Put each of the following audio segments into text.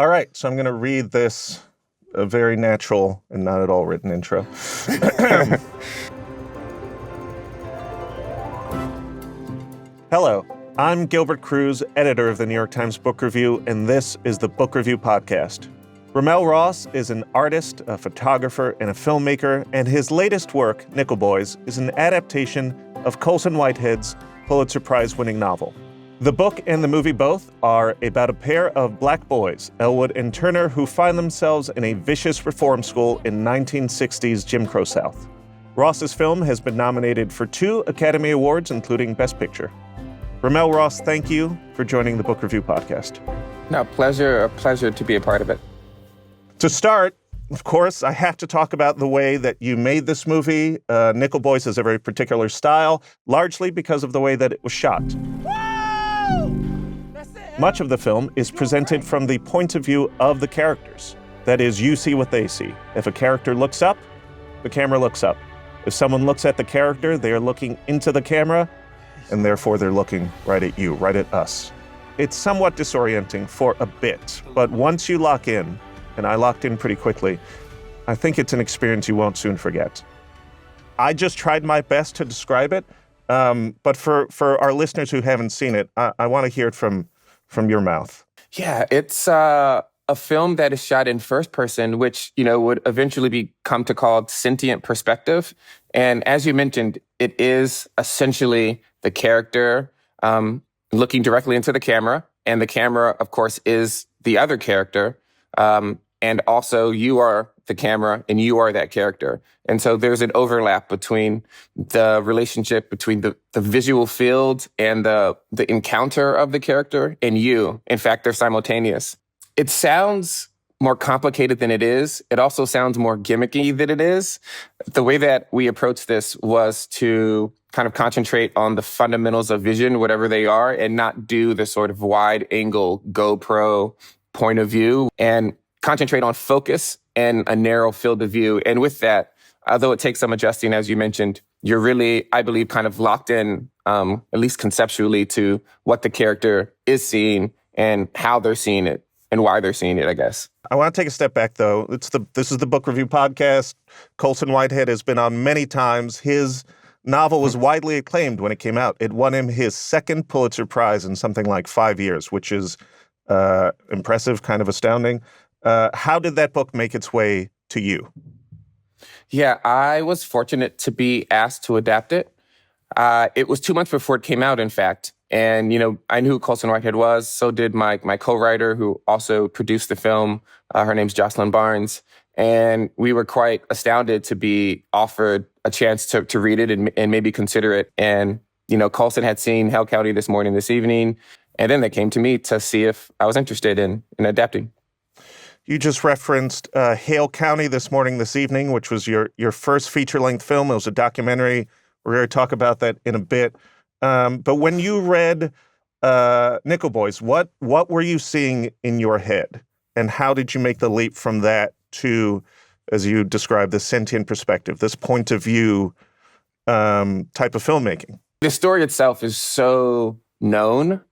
All right, so I'm going to read this very natural and not at all written intro. Hello, I'm Gilbert Cruz, editor of the New York Times Book Review, and this is the Book Review Podcast. RaMell Ross is an artist, a photographer, and a filmmaker, and his latest work, Nickel Boys, is an adaptation of Colson Whitehead's Pulitzer Prize-winning novel. The book and the movie both are about a pair of black boys, Elwood and Turner, who find themselves in a vicious reform school in 1960s Jim Crow South. Ross's film has been nominated for 2 Academy Awards, including Best Picture. RaMell Ross, thank you for joining the Book Review Podcast. No, a pleasure to be a part of it. To start, of course, I have to talk about the way that you made this movie. Nickel Boys has a very particular style, largely because of the way that it was shot. Much of the film is presented from the point of view of the characters. That is, you see what they see. If a character looks up, the camera looks up. If someone looks at the character, they are looking into the camera, and therefore they're looking right at you, right at us. It's somewhat disorienting for a bit, but once you lock in, and I locked in pretty quickly, I think it's an experience you won't soon forget. I just tried my best to describe it, but for our listeners who haven't seen it, I want to hear it from your mouth. Yeah, it's a film that is shot in first person, which, would eventually come to called sentient perspective. And as you mentioned, it is essentially the character looking directly into the camera. And the camera, of course, is the other character. And also you are the camera and you are that character. And so there's an overlap between the relationship between the visual field and the encounter of the character and you. In fact, they're simultaneous. It sounds more complicated than it is. It also sounds more gimmicky than it is. The way that we approached this was to kind of concentrate on the fundamentals of vision, whatever they are, and not do the sort of wide angle GoPro point of view, and concentrate on focus and a narrow field of view. And with that, although it takes some adjusting, as you mentioned, you're really, I believe, kind of locked in, at least conceptually, to what the character is seeing and how they're seeing it and why they're seeing it, I guess. I want to take a step back, though. This is the Book Review Podcast. Colson Whitehead has been on many times. His novel was widely acclaimed when it came out. It won him his second Pulitzer Prize in something like 5 years, which is impressive, kind of astounding. How did that book make its way to you? Yeah, I was fortunate to be asked to adapt it. It was 2 months before it came out, in fact. And, I knew who Colson Whitehead was. So did my co-writer, who also produced the film. Her name's Jocelyn Barnes. And we were quite astounded to be offered a chance to read it and maybe consider it. And, Colson had seen Hale County this evening. And then they came to me to see if I was interested in adapting. You just referenced Hale County this evening, which was your first feature-length film. It was a documentary. We're going to talk about that in a bit. But when you read Nickel Boys, what were you seeing in your head? And how did you make the leap from that to, as you described, the sentient perspective, this point of view type of filmmaking? The story itself is so known.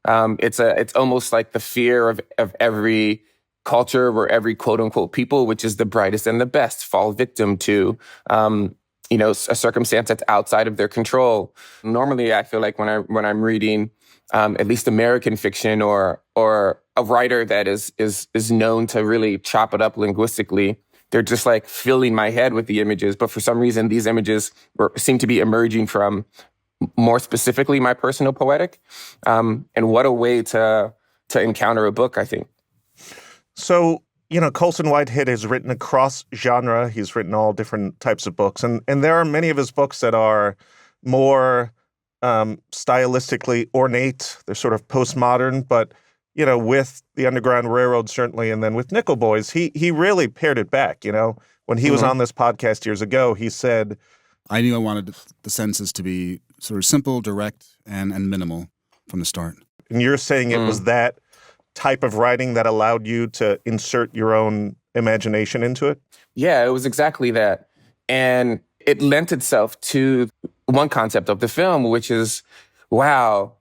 It's almost like the fear of every culture where every quote unquote people, which is the brightest and the best, fall victim to, a circumstance that's outside of their control. Normally, I feel like when I'm reading, at least American fiction or a writer that is known to really chop it up linguistically, they're just like filling my head with the images. But for some reason, these images seem to be emerging from more specifically my personal poetic. And what a way to encounter a book, I think. So, Colson Whitehead has written across genre. He's written all different types of books. And there are many of his books that are more stylistically ornate. They're sort of postmodern. But, with The Underground Railroad, certainly, and then with Nickel Boys, he really pared it back. When he was on this podcast years ago, he said, I knew I wanted the sentences to be sort of simple, direct, and minimal from the start. And you're saying it was that type of writing that allowed you to insert your own imagination into it? Yeah, it was exactly that. And it lent itself to one concept of the film, which is, wow,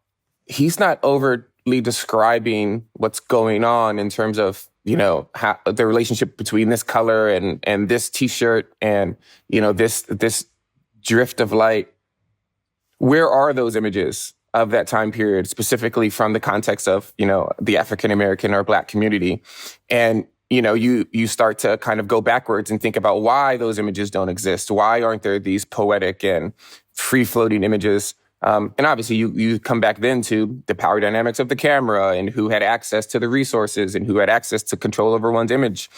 he's not overtly describing what's going on in terms of how the relationship between this color and this T-shirt and, this drift of light. Where are those images of that time period, specifically from the context of, the African-American or Black community? And, you start to kind of go backwards and think about why those images don't exist. Why aren't there these poetic and free-floating images? And obviously, you come back then to the power dynamics of the camera and who had access to the resources and who had access to control over one's image.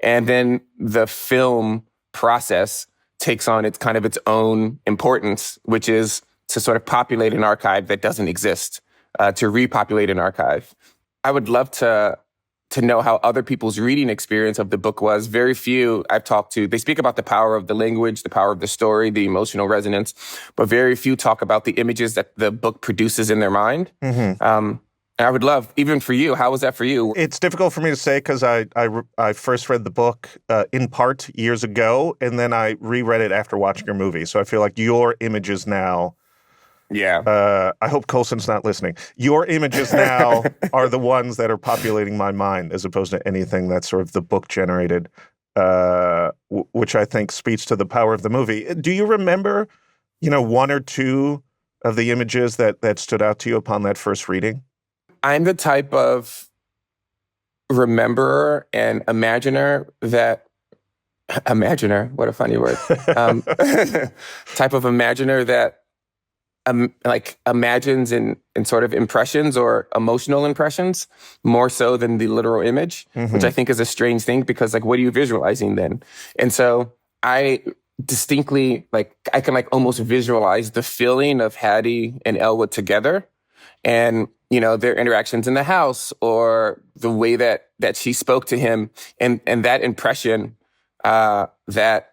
And then the film process takes on its own importance, which is to sort of populate an archive that doesn't exist, to repopulate an archive. I would love to know how other people's reading experience of the book was. Very few I've talked to, they speak about the power of the language, the power of the story, the emotional resonance, but very few talk about the images that the book produces in their mind. Mm-hmm. And I would love, even for you, how was that for you? It's difficult for me to say because I first read the book in part years ago, and then I reread it after watching your movie. So I feel like your images now... Yeah. I hope Colson's not listening. Your images now are the ones that are populating my mind as opposed to anything that's sort of the book generated, which I think speaks to the power of the movie. Do you remember, one or two of the images that stood out to you upon that first reading? I'm the type of rememberer and imaginer, what a funny word. Type of imaginer that imagines in sort of impressions or emotional impressions more so than the literal image, which I think is a strange thing because what are you visualizing then? And so I distinctly, I can almost visualize the feeling of Hattie and Elwood together and, their interactions in the house or the way that she spoke to him and that impression, that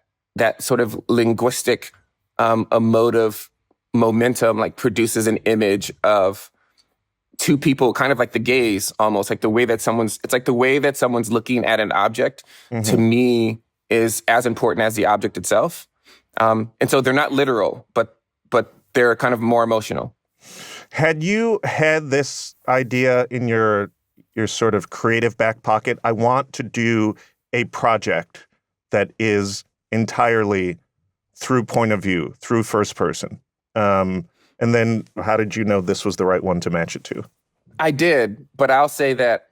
sort of linguistic, emotive momentum produces an image of two people, kind of like the gaze, almost the way that someone's looking at an object, to me is as important as the object itself. And so they're not literal, but they're kind of more emotional. Had you had this idea in your sort of creative back pocket, I want to do a project that is entirely through point of view, through first person? And then how did you know this was the right one to match it to? I did, but I'll say that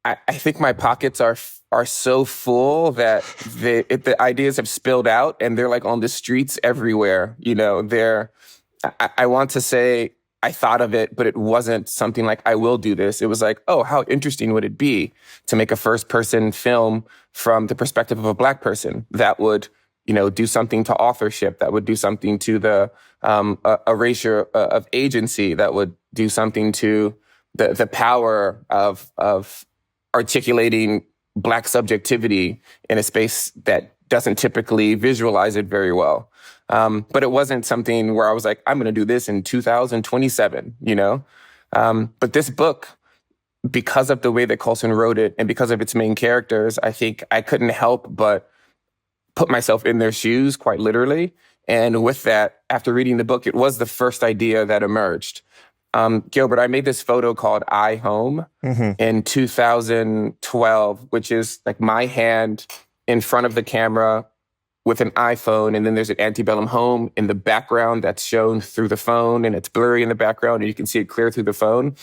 I think my pockets are so full that the ideas have spilled out and they're on the streets everywhere. I want to say I thought of it, but it wasn't something I will do this. It was oh, how interesting would it be to make a first person film from the perspective of a Black person that would do something to authorship, that would do something to the erasure of agency, that would do something to the power of articulating Black subjectivity in a space that doesn't typically visualize it very well. But it wasn't something where I was I'm going to do this in 2027, But this book, because of the way that Colson wrote it and because of its main characters, I think I couldn't help but put myself in their shoes, quite literally. And with that, after reading the book, it was the first idea that emerged. Gilbert, I made this photo called I Home in 2012, which is my hand in front of the camera with an iPhone. And then there's an antebellum home in the background that's shown through the phone, and it's blurry in the background and you can see it clear through the phone.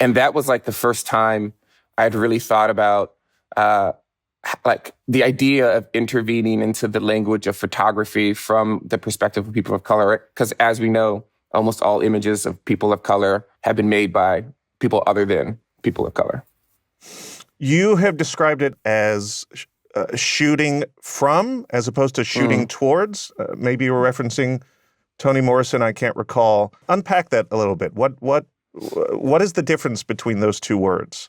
And that was the first time I'd really thought about the idea of intervening into the language of photography from the perspective of people of color. Because as we know, almost all images of people of color have been made by people other than people of color. You have described it as shooting from as opposed to shooting towards. Maybe you were referencing Toni Morrison. I can't recall. Unpack that a little bit. What is the difference between those two words?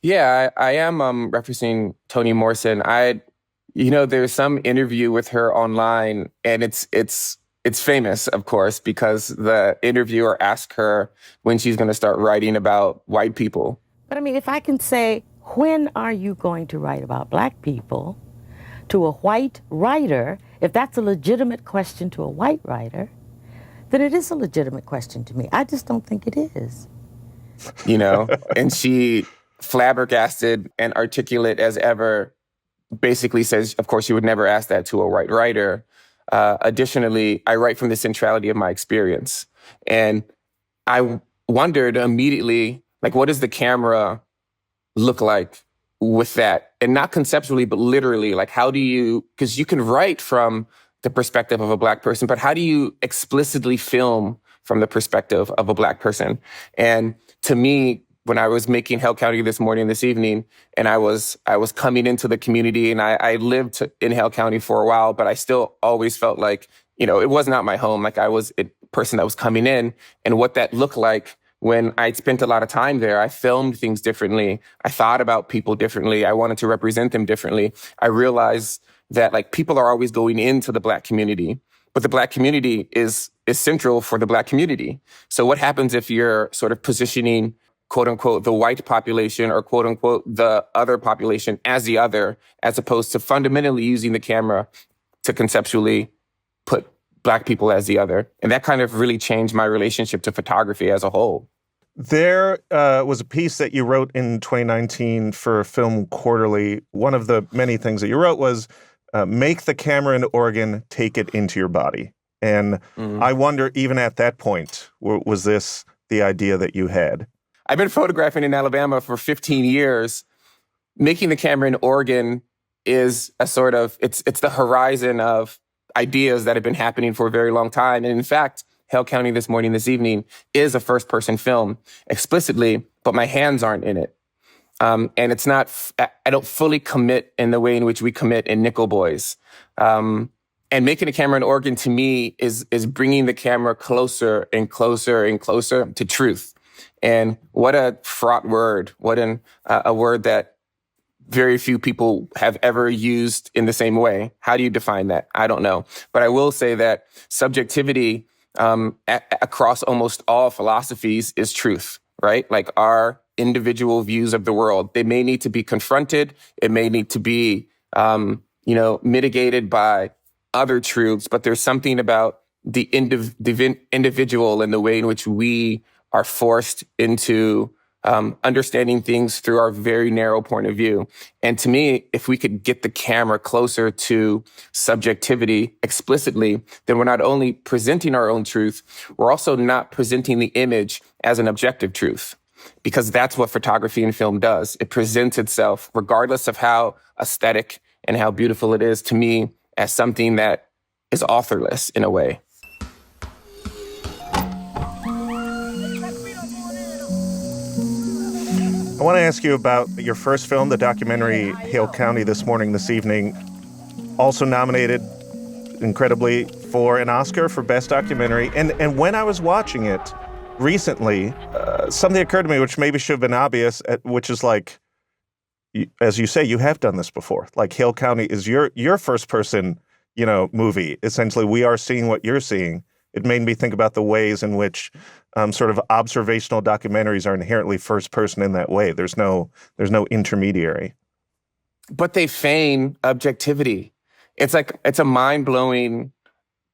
Yeah, I am referencing Toni Morrison. There's some interview with her online, and it's famous, of course, because the interviewer asked her when she's going to start writing about white people. But if I can say, when are you going to write about Black people to a white writer, if that's a legitimate question to a white writer, then it is a legitimate question to me. I just don't think it is. And she flabbergasted and articulate as ever, basically says, of course, you would never ask that to a white writer. Additionally, I write from the centrality of my experience. And I wondered immediately, like, what does the camera look like with that? And not conceptually, but literally, like, how do you, because you can write from the perspective of a Black person, but how do you explicitly film from the perspective of a Black person? And to me, when I was making Hale County this evening, and I was coming into the community, and I lived in Hale County for a while, but I still always felt like, it was not my home. Like, I was a person that was coming in, and what that looked like when I spent a lot of time there. I filmed things differently. I thought about people differently. I wanted to represent them differently. I realized that, like, people are always going into the Black community, but the Black community is central for the Black community. So what happens if you're sort of positioning, quote unquote, the white population or quote unquote, the other population as the other, as opposed to fundamentally using the camera to conceptually put Black people as the other? And that kind of really changed my relationship to photography as a whole. There was a piece that you wrote in 2019 for Film Quarterly. One of the many things that you wrote was, make the camera an organ, take it into your body. And I wonder, even at that point, was this the idea that you had? I've been photographing in Alabama for 15 years. Making the camera an organ is a sort of, it's the horizon of ideas that have been happening for a very long time. And in fact, Hale County this evening is a first-person film explicitly, but my hands aren't in it. And it's not, I don't fully commit in the way in which we commit in Nickel Boys. And making a camera an organ to me is bringing the camera closer and closer and closer to truth. And what a fraught word. What a word that very few people have ever used in the same way. How do you define that? I don't know. But I will say that subjectivity across almost all philosophies is truth, right? Like, our individual views of the world, they may need to be confronted. It may need to be, mitigated by other truths, but there's something about the individual and the way in which we are forced into understanding things through our very narrow point of view. And to me, if we could get the camera closer to subjectivity explicitly, then we're not only presenting our own truth, we're also not presenting the image as an objective truth. Because that's what photography and film does. It presents itself, regardless of how aesthetic and how beautiful it is, to me, as something that is authorless in a way. I want to ask you about your first film, the documentary Hale County this evening, also nominated, incredibly, for an Oscar for Best Documentary. And when I was watching it recently, something occurred to me which maybe should have been obvious, which is like, as you say, you have done this before. Like, Hale County is your first person, movie. Essentially, we are seeing what you're seeing. It made me think about the ways in which sort of observational documentaries are inherently first person in that way. There's no intermediary. But they feign objectivity. It's a mind-blowing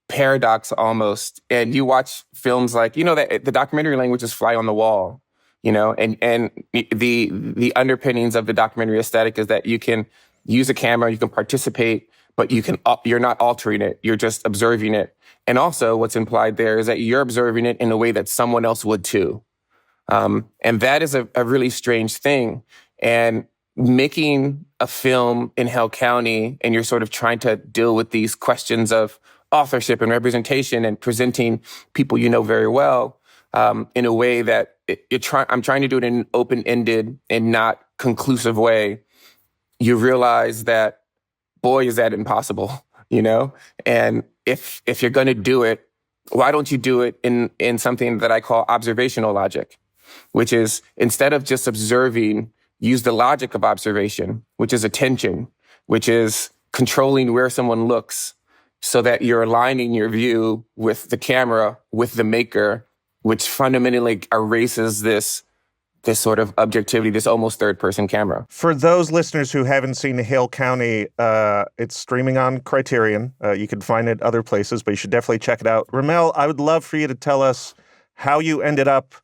paradox almost. And you watch films like, that the documentary language is fly on the wall, and the underpinnings of the documentary aesthetic is that you can use a camera, you can participate, but you're not altering it. You're just observing it. And also what's implied there is that you're observing it in a way that someone else would too. And that is a really strange thing. And making a film in Hale County, and you're sort of trying to deal with these questions of authorship and representation and presenting people very well in a way that I'm trying to do it in an open-ended and not conclusive way. You realize that, boy, is that impossible, And if you're going to do it, why don't you do it in something that I call observational logic, which is, instead of just observing, use the logic of observation, which is attention, which is controlling where someone looks so that you're aligning your view with the camera, with the maker, which fundamentally erases this sort of objectivity, this almost third-person camera. For those listeners who haven't seen Hale County, it's streaming on Criterion. You can find it other places, but you should definitely check it out. RaMell, I would love for you to tell us how you ended up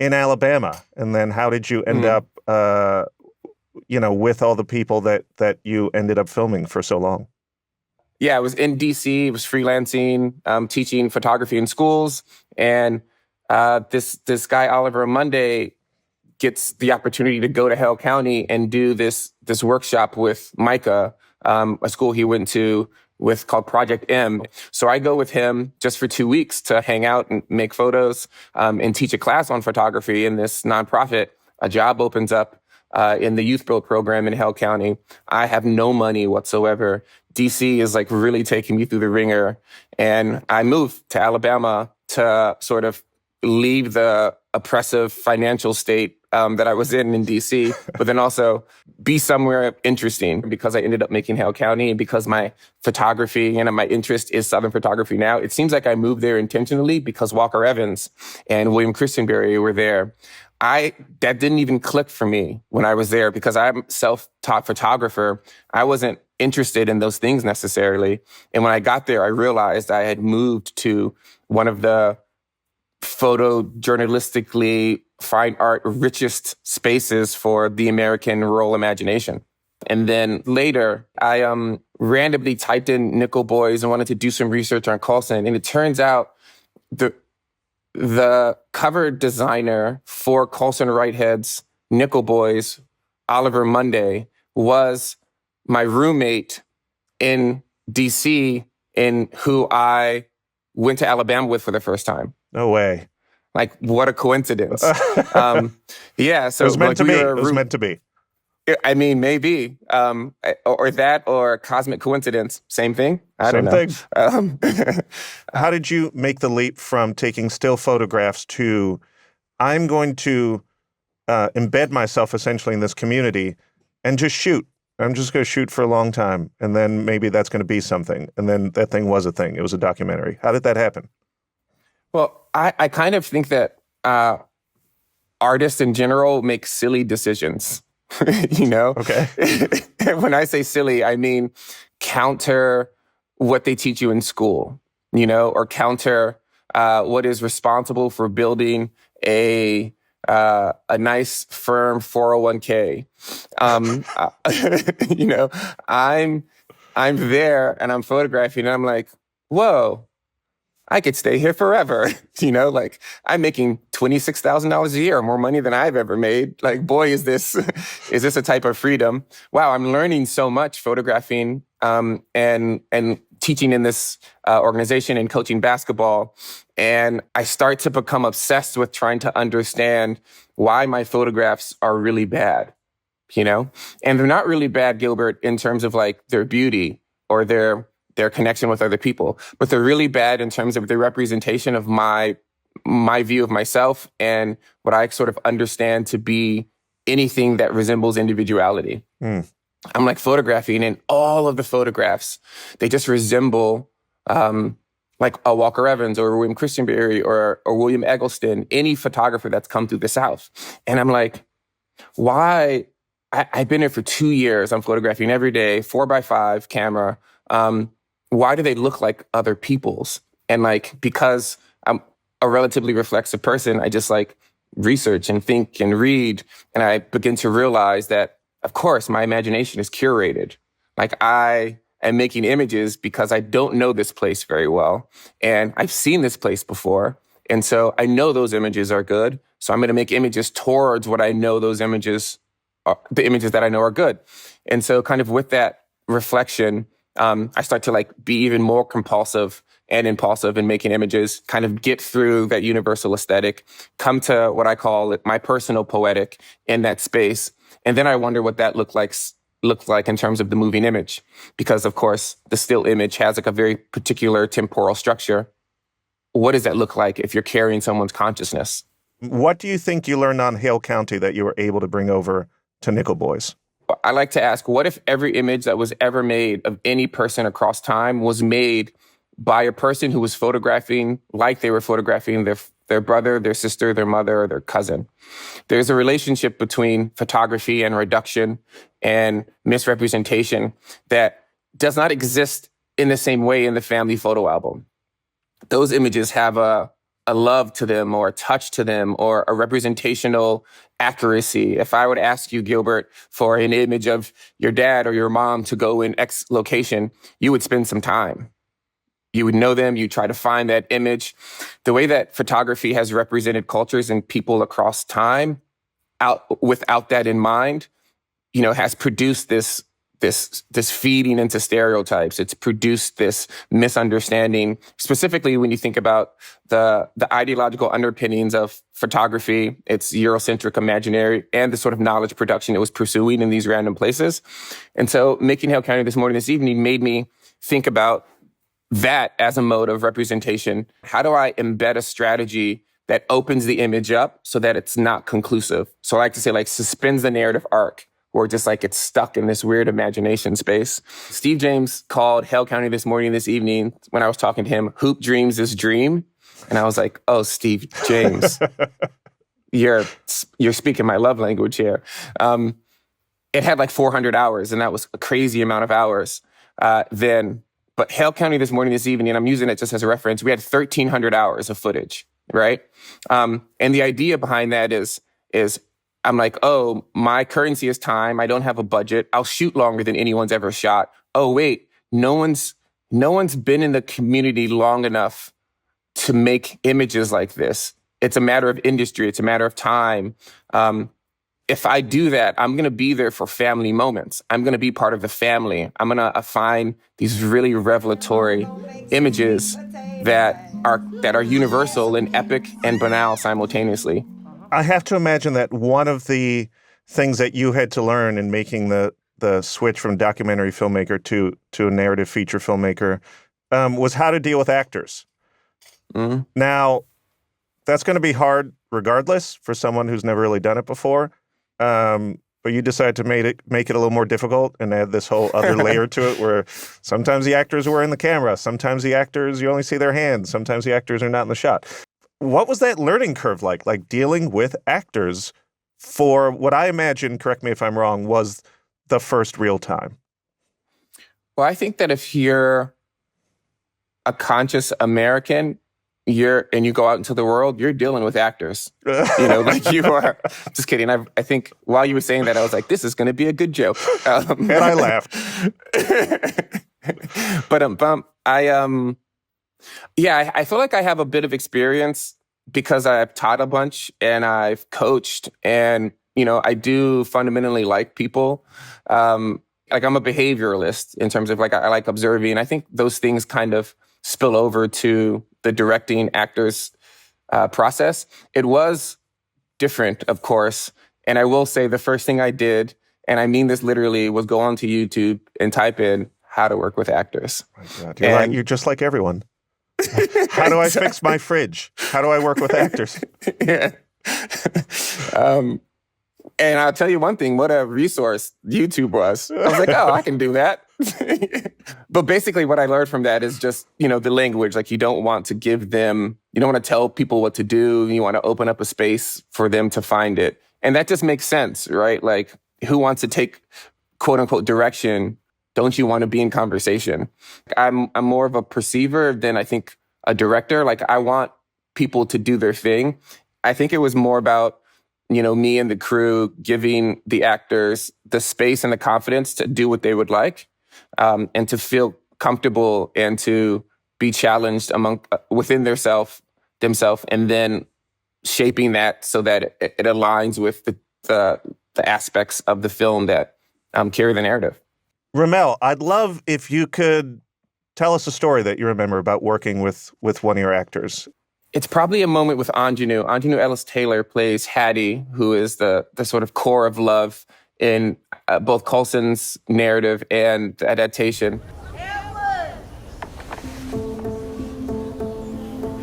in Alabama, and then how did you end up with all the people that you ended up filming for so long? Yeah, I was in DC, was freelancing, teaching photography in schools. And this guy, Oliver Monday, gets the opportunity to go to Hale County and do this workshop with Micah, a school he went to called Project M. So I go with him just for 2 weeks to hang out and make photos and teach a class on photography in this nonprofit. A job opens up in the youth build program in Hale County. I have no money whatsoever. DC is like really taking me through the ringer. And I moved to Alabama to sort of leave the oppressive financial state that I was in DC, but then also be somewhere interesting, because I ended up making Hale County, and because my photography and my interest is Southern photography now. It seems like I moved there intentionally because Walker Evans and William Christenberry were there. That didn't even click for me when I was there, because I'm a self-taught photographer. I wasn't interested in those things necessarily. And when I got there, I realized I had moved to one of the photojournalistically fine art richest spaces for the American rural imagination. And then later, I randomly typed in Nickel Boys and wanted to do some research on Coulson. And it turns out the cover designer for Coulson Whitehead's Nickel Boys, Oliver Monday, was my roommate in DC, and who I went to Alabama with for the first time. No way. Like, what a coincidence. Yeah. So it was meant to be. It was meant to be. I mean, maybe. Or that, or cosmic coincidence. Same thing. I don't know. Same thing. How did you make the leap from taking still photographs to, I'm going to embed myself essentially in this community and just shoot? I'm just going to shoot for a long time, and then maybe that's going to be something. And then that thing was a thing. It was a documentary. How did that happen? Well, I kind of think that artists in general make silly decisions, Okay. When I say silly, I mean counter what they teach you in school, or counter what is responsible for building a nice, firm 401k. I'm there and I'm photographing and I'm like, whoa, I could stay here forever. Like, I'm making $26,000 a year, more money than I've ever made. Like, boy, is this a type of freedom? Wow, I'm learning so much photographing and teaching in this organization and coaching basketball. And I start to become obsessed with trying to understand why my photographs are really bad, And they're not really bad, Gilbert, in terms of like their beauty or their connection with other people, but they're really bad in terms of the representation of my view of myself and what I sort of understand to be anything that resembles individuality. I'm like photographing, and all of the photographs, they just resemble like a Walker Evans or William Christenberry or William Eggleston, any photographer that's come through the South. And I'm like, why? I've been here for 2 years. I'm photographing every day, 4x5 camera. Why do they look like other people's? And like, because I'm a relatively reflexive person, I just like research and think and read. And I begin to realize that, of course, my imagination is curated. Like, I am making images because I don't know this place very well. And I've seen this place before. And so I know those images are good. So I'm going to make images towards what I know those images are, the images that I know are good. And so kind of with that reflection, I start to like be even more compulsive and impulsive in making images, kind of get through that universal aesthetic, come to what I call my personal poetic in that space. And then I wonder what that looked like in terms of the moving image. Because of course, the still image has like a very particular temporal structure. What does that look like if you're carrying someone's consciousness? What do you think you learned on Hale County that you were able to bring over to Nickel Boys? I like to ask, what if every image that was ever made of any person across time was made by a person who was photographing like they were photographing their brother, their sister, their mother, or their cousin? There's a relationship between photography and reduction and misrepresentation that does not exist in the same way in the family photo album. Those images have a a love to them or a touch to them or a representational accuracy. If I would ask you, Gilbert, for an image of your dad or your mom to go in X location, you would spend some time. You would know them, you try to find that image. The way that photography has represented cultures and people across time, without that in mind, has produced this feeding into stereotypes. It's produced this misunderstanding, specifically when you think about the ideological underpinnings of photography, its Eurocentric imaginary, and the sort of knowledge production it was pursuing in these random places. And so making Hale County this evening made me think about that as a mode of representation. How do I embed a strategy that opens the image up so that it's not conclusive? So I like to say, suspends the narrative arc, or just it's stuck in this weird imagination space. Steve James called Hale County this evening, when I was talking to him, Hoop Dreams is Dream. And I was like, oh, Steve James, you're speaking my love language here. It had 400 hours, and that was a crazy amount of hours then. But Hale County this evening, and I'm using it just as a reference, we had 1,300 hours of footage, right? And the idea behind that is I'm like, oh, my currency is time. I don't have a budget. I'll shoot longer than anyone's ever shot. Oh, wait, no one's been in the community long enough to make images like this. It's a matter of industry. It's a matter of time. If I do that, I'm going to be there for family moments. I'm going to be part of the family. I'm going to find these really revelatory images that are universal and epic and banal simultaneously. I have to imagine that one of the things that you had to learn in making the switch from documentary filmmaker to a narrative feature filmmaker was how to deal with actors. Mm-hmm. Now, that's going to be hard regardless for someone who's never really done it before. But you decided to make it a little more difficult and add this whole other layer to it where sometimes the actors were in the camera, sometimes the actors, you only see their hands, sometimes the actors are not in the shot. What was that learning curve like dealing with actors for what I imagine, correct me if I'm wrong, was the first real time? Well, I think that if you're a conscious American, you go out into the world, you're dealing with actors. You are. Just kidding. I think while you were saying that, I was like, this is going to be a good joke. And I laughed. But I feel like I have a bit of experience because I've taught a bunch and I've coached, and I do fundamentally like people. I'm a behavioralist in terms of I like observing. I think those things kind of spill over to the directing actors process. It was different, of course. And I will say the first thing I did, and I mean this literally, was go onto YouTube and type in how to work with actors. Oh my God. You're just like everyone. How do I fix my fridge? How do I work with actors? Yeah. And I'll tell you one thing, what a resource YouTube was. I was like, oh, I can do that. But basically what I learned from that is just, the language. You don't want to give them, you don't want to tell people what to do. You want to open up a space for them to find it. And that just makes sense, right? Who wants to take quote unquote direction? Don't you want to be in conversation? I'm more of a perceiver than I think a director. I want people to do their thing. I think it was more about, me and the crew giving the actors the space and the confidence to do what they would like, and to feel comfortable and to be challenged within themselves, and then shaping that so that it aligns with the aspects of the film that carry the narrative. RaMell, I'd love if you could tell us a story that you remember about working with one of your actors. It's probably a moment with Ingenue. Ingenue Ellis-Taylor plays Hattie, who is the sort of core of love in both Coulson's narrative and the adaptation.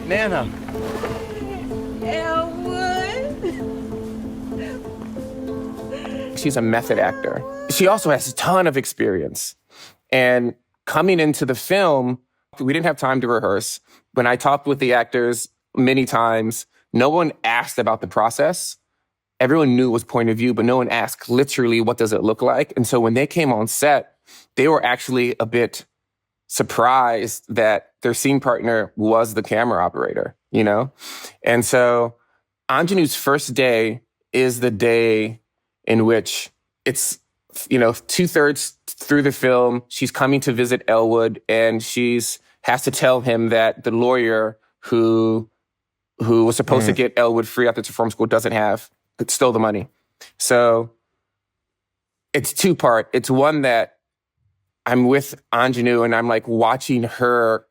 Nana. She's a method actor. She also has a ton of experience. And coming into the film, we didn't have time to rehearse. When I talked with the actors many times, no one asked about the process. Everyone knew it was point of view, but no one asked literally what does it look like. And so when they came on set, they were actually a bit surprised that their scene partner was the camera operator, you know? And so Anjanu's first day is the day in which it's, 2/3 through the film, she's coming to visit Elwood, and has to tell him that the lawyer who was supposed to get Elwood free after reform school stole the money. So it's two-part. It's one that I'm with Anjanu and I'm like watching her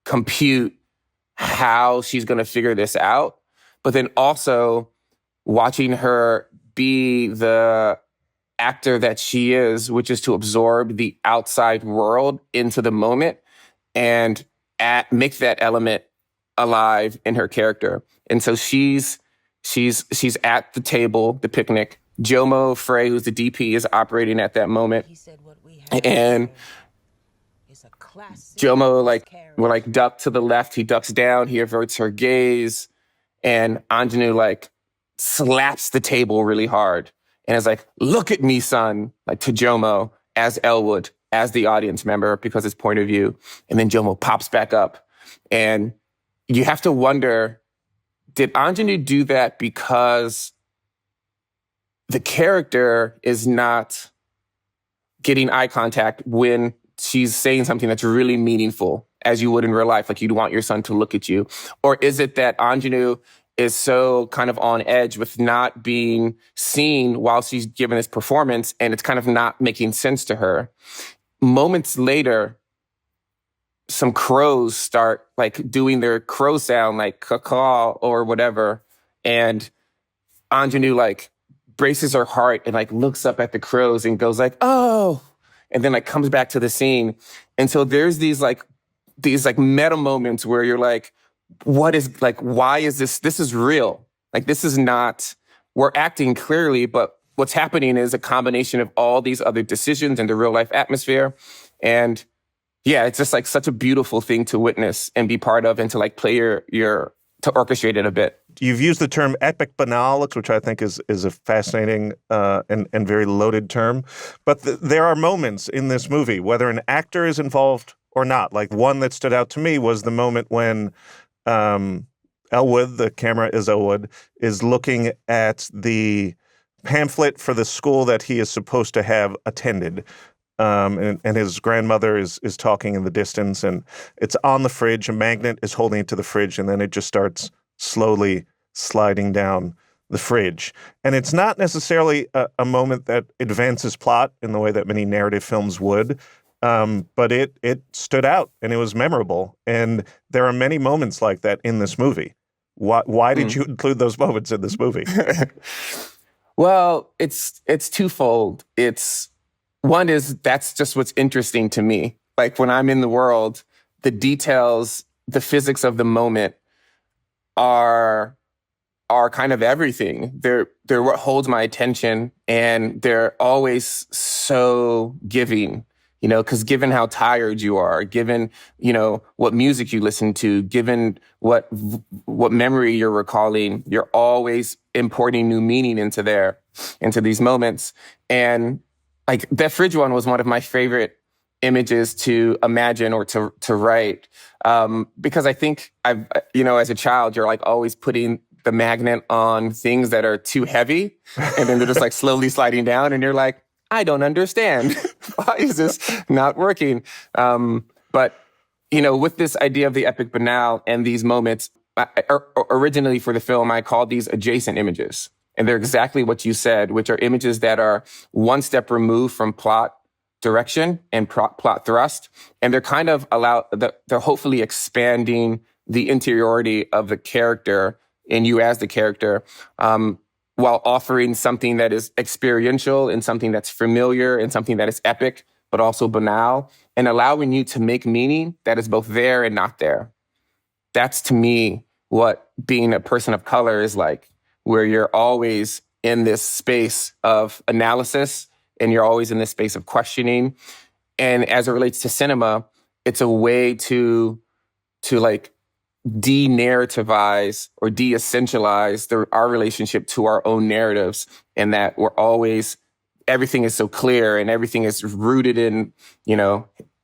compute how she's going to figure this out, but then also watching her be the actor that she is, which is to absorb the outside world into the moment and make that element alive in her character. And so she's at the table, the picnic. Jomo Frey, who's the DP, is operating at that moment. And Jomo will duck to the left. He ducks down. He averts her gaze. And Anjanu slaps the table really hard. And is like, look at me, son, to Jomo as Elwood, as the audience member, because it's point of view. And then Jomo pops back up. And you have to wonder, did Anjanu do that because the character is not getting eye contact when she's saying something that's really meaningful, as you would in real life, like you'd want your son to look at you? Or is it that Anjanu is so kind of on edge with not being seen while she's giving this performance, and it's kind of not making sense to her? Moments later, some crows start doing their crow sound, like caw or whatever, and Anjanu braces her heart and looks up at the crows and goes oh, and then comes back to the scene. And so there's these meta moments where you're what is why is this is real? This is not, we're acting clearly, but what's happening is a combination of all these other decisions and the real life atmosphere. And yeah, it's just such a beautiful thing to witness and be part of, and to play to orchestrate it a bit. You've used the term epic banal, which I think is a fascinating and very loaded term. But there are moments in this movie, whether an actor is involved or not. One that stood out to me was the moment when Elwood, the camera is Elwood, is looking at the pamphlet for the school that he is supposed to have attended. And his grandmother is talking in the distance, and it's on the fridge. A magnet is holding it to the fridge, and then it just starts slowly sliding down the fridge. And it's not necessarily a moment that advances plot in the way that many narrative films would, but it stood out, and it was memorable. And there are many moments like that in this movie. Why did you include those moments in this movie? Well, it's twofold. One is, that's just what's interesting to me. When I'm in the world, the details, the physics of the moment are kind of everything. They're what holds my attention, and they're always so giving, because given how tired you are, given, what music you listen to, given what memory you're recalling, you're always importing new meaning into these moments. And that fridge one was one of my favorite images to imagine or to write, because I think as a child, you're always putting the magnet on things that are too heavy, and then they're just slowly sliding down, and you're I don't understand. Why is this not working? But with this idea of the epic banal and these moments, originally for the film, I called these adjacent images. And they're exactly what you said, which are images that are one step removed from plot direction and plot thrust. And they're kind of they're hopefully expanding the interiority of the character and you as the character, while offering something that is experiential and something that's familiar and something that is epic, but also banal, and allowing you to make meaning that is both there and not there. That's, to me, what being a person of color is like, where you're always in this space of analysis and you're always in this space of questioning. And as it relates to cinema, it's a way to de-narrativize or de-essentialize our relationship to our own narratives, and that everything is so clear and everything is rooted in,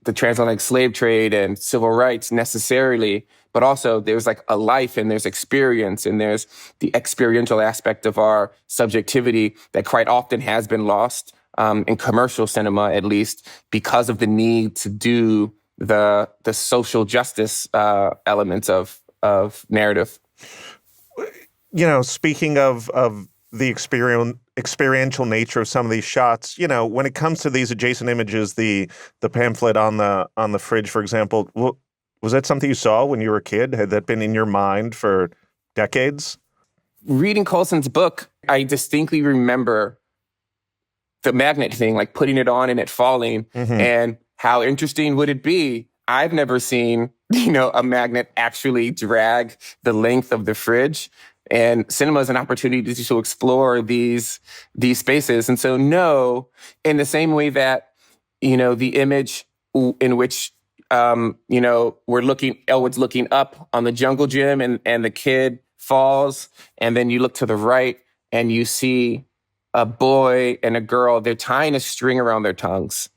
the transatlantic slave trade and civil rights necessarily, but also there's like a life and there's experience and there's the experiential aspect of our subjectivity that quite often has been lost in commercial cinema, at least, because of the need to do the social justice elements of narrative. Speaking of the experiential nature of some of these shots, when it comes to these adjacent images, the pamphlet on the fridge, for example, was that something you saw when you were a kid? Had that been in your mind for decades? Reading Coulson's book, I distinctly remember the magnet thing, like putting it on and it falling, and how interesting would it be? I've never seen, a magnet actually drag the length of the fridge. And cinema is an opportunity to explore these spaces. And so, no, in the same way that, the image in which, Elwood's looking up on the jungle gym and the kid falls, and then you look to the right and you see a boy and a girl, they're tying a string around their tongues.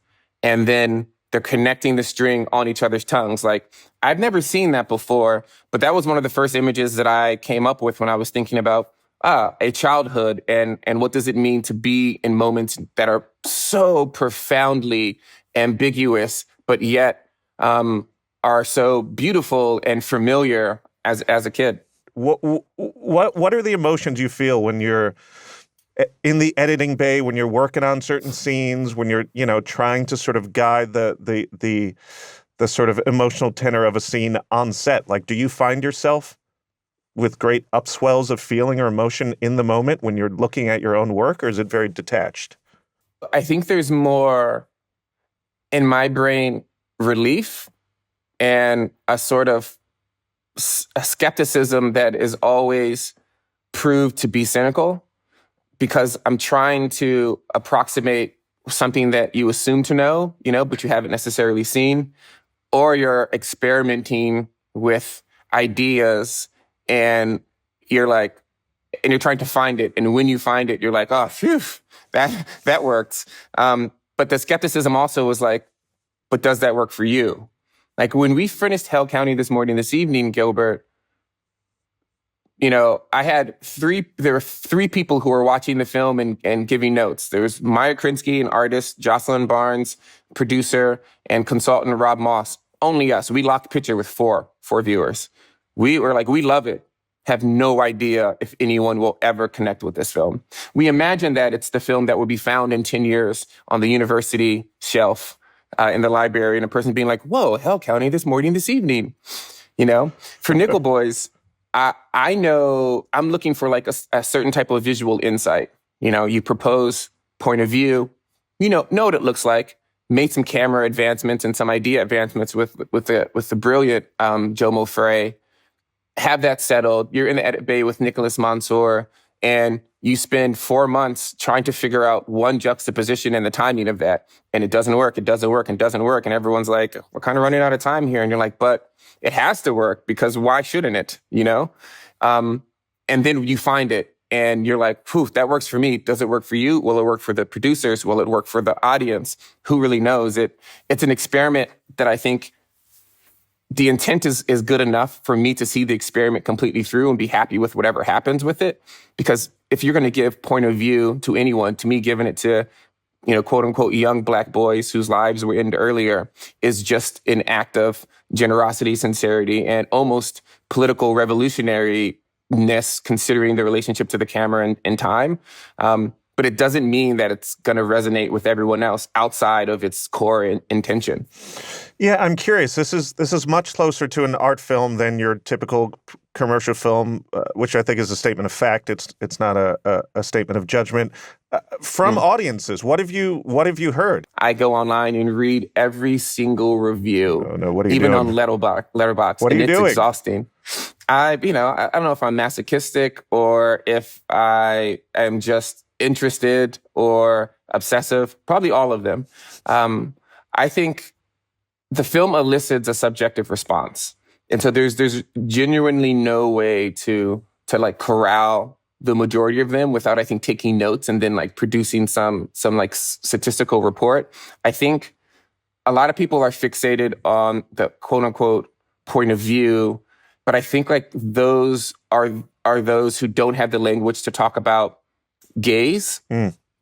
And then they're connecting the string on each other's tongues. Like, I've never seen that before, but that was one of the first images that I came up with when I was thinking about a childhood and what does it mean to be in moments that are so profoundly ambiguous, but yet are so beautiful and familiar as a kid. What are the emotions you feel when you're in the editing bay, when you're working on certain scenes, when you're, trying to sort of guide the sort of emotional tenor of a scene on set? Like, do you find yourself with great upswells of feeling or emotion in the moment when you're looking at your own work, or is it very detached? I think there's more, in my brain, relief and a sort of a skepticism that is always proved to be cynical, because I'm trying to approximate something that you assume to know, but you haven't necessarily seen, or you're experimenting with ideas and you're trying to find it. And when you find it, you're like, oh, phew, that works. But the skepticism also was like, but does that work for you? Like, when we finished Hell County this evening, Gilbert, there were three people who were watching the film and giving notes. There was Maya Krinsky, an artist, Jocelyn Barnes, producer, and consultant Rob Moss. Only us. We locked picture with four viewers. We were like, we love it. Have no idea if anyone will ever connect with this film. We imagine that it's the film that will be found in 10 years on the university shelf in the library, and a person being like, whoa, Hell County this evening. For Nickel Boys, I know I'm looking for like a certain type of visual insight. You propose point of view, know what it looks like, made some camera advancements and some idea advancements with the brilliant Joe Mofray, have that settled. You're in the edit bay with Nicholas Mansour, and you spend 4 months trying to figure out one juxtaposition and the timing of that. And it doesn't work. And everyone's like, we're kind of running out of time here. And you're like, but it has to work, because why shouldn't it? And then you find it and you're like, phew, that works for me. Does it work for you? Will it work for the producers? Will it work for the audience? Who really knows? It's an experiment that I think the intent is good enough for me to see the experiment completely through and be happy with whatever happens with it. Because if you're going to give point of view to anyone, to me, giving it to, quote unquote, young Black boys whose lives were ended earlier is just an act of generosity, sincerity, and almost political revolutionariness, considering the relationship to the camera and time. But it doesn't mean that it's going to resonate with everyone else outside of its core intention. Yeah, I'm curious. This is much closer to an art film than your typical commercial film, which I think is a statement of fact. It's not a statement of judgment. From audiences, what have you heard? I go online and read every single review. Oh, no, what are you even doing? on Letterboxd. What are you doing? It's exhausting. I don't know if I'm masochistic or if I am just interested or obsessive. Probably all of them. I think the film elicits a subjective response. And so there's genuinely no way to like corral the majority of them without, I think, taking notes and then like producing some like statistical report. I think a lot of people are fixated on the quote unquote point of view, but I think like those are those who don't have the language to talk about gays,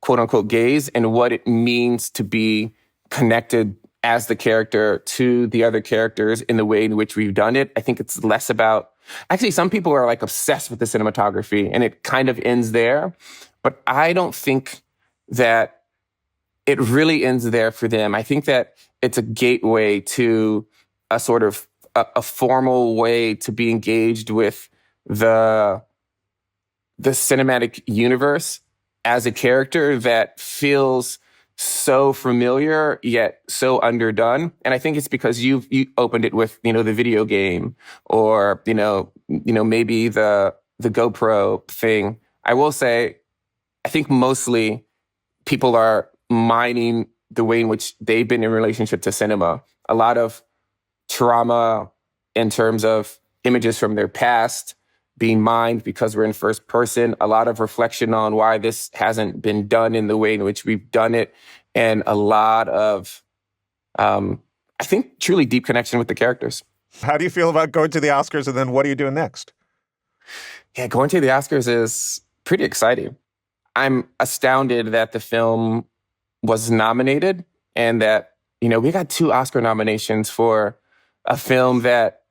quote unquote gays, and what it means to be connected as the character to the other characters in the way in which we've done it. I think it's less about, actually some people are like obsessed with the cinematography and it kind of ends there, but I don't think that it really ends there for them. I think that it's a gateway to a sort of a formal way to be engaged with the cinematic universe as a character that feels so familiar yet so underdone. And I think it's because you opened it with, the video game or, maybe the GoPro thing. I will say, I think mostly people are mining the way in which they've been in relationship to cinema. A lot of trauma in terms of images from their past being mined because we're in first person, a lot of reflection on why this hasn't been done in the way in which we've done it, and a lot of, I think, truly deep connection with the characters. How do you feel about going to the Oscars, and then what are you doing next? Yeah, going to the Oscars is pretty exciting. I'm astounded that the film was nominated and that, we got 2 Oscar nominations for a film that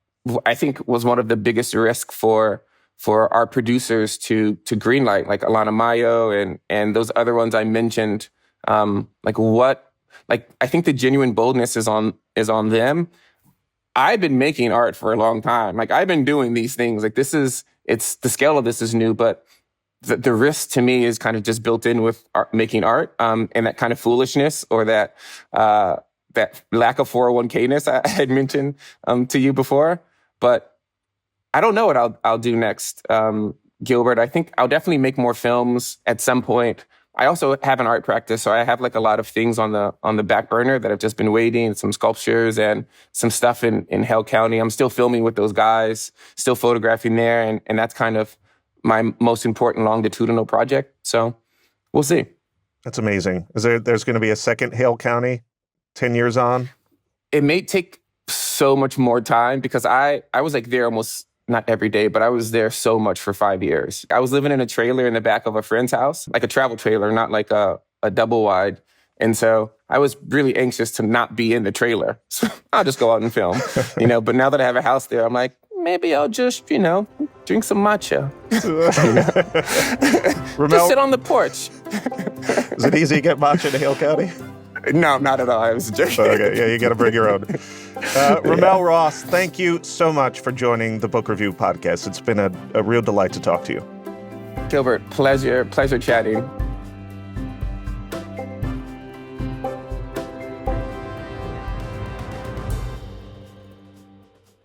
I think was one of the biggest risks for our producers to greenlight, like Alana Mayo and those other ones I mentioned. I think the genuine boldness is on them. I've been making art for a long time. Like I've been doing these things. Like it's the scale of this is new, but the risk to me is kind of just built in with making art, and that kind of foolishness or that lack of 401k-ness I had mentioned to you before. But I don't know what I'll do next, Gilbert. I think I'll definitely make more films at some point. I also have an art practice, so I have like a lot of things on the back burner that I've just been waiting, some sculptures and some stuff in Hale County. I'm still filming with those guys, still photographing there, and that's kind of my most important longitudinal project. So we'll see. That's amazing. There's going to be a second Hale County 10 years on? It may take so much more time because I was like there almost not every day, but I was there so much for 5 years. I was living in a trailer in the back of a friend's house, like a travel trailer, not like a double wide. And so I was really anxious to not be in the trailer. So I'll just go out and film, But now that I have a house there, I'm like, maybe I'll just, drink some matcha. Just sit on the porch. Is it easy to get matcha in Hale County? No, not at all. I was joking. Okay, yeah, you got to bring your own. RaMell Ross, thank you so much for joining the Book Review podcast. It's been a real delight to talk to you. Gilbert, pleasure chatting.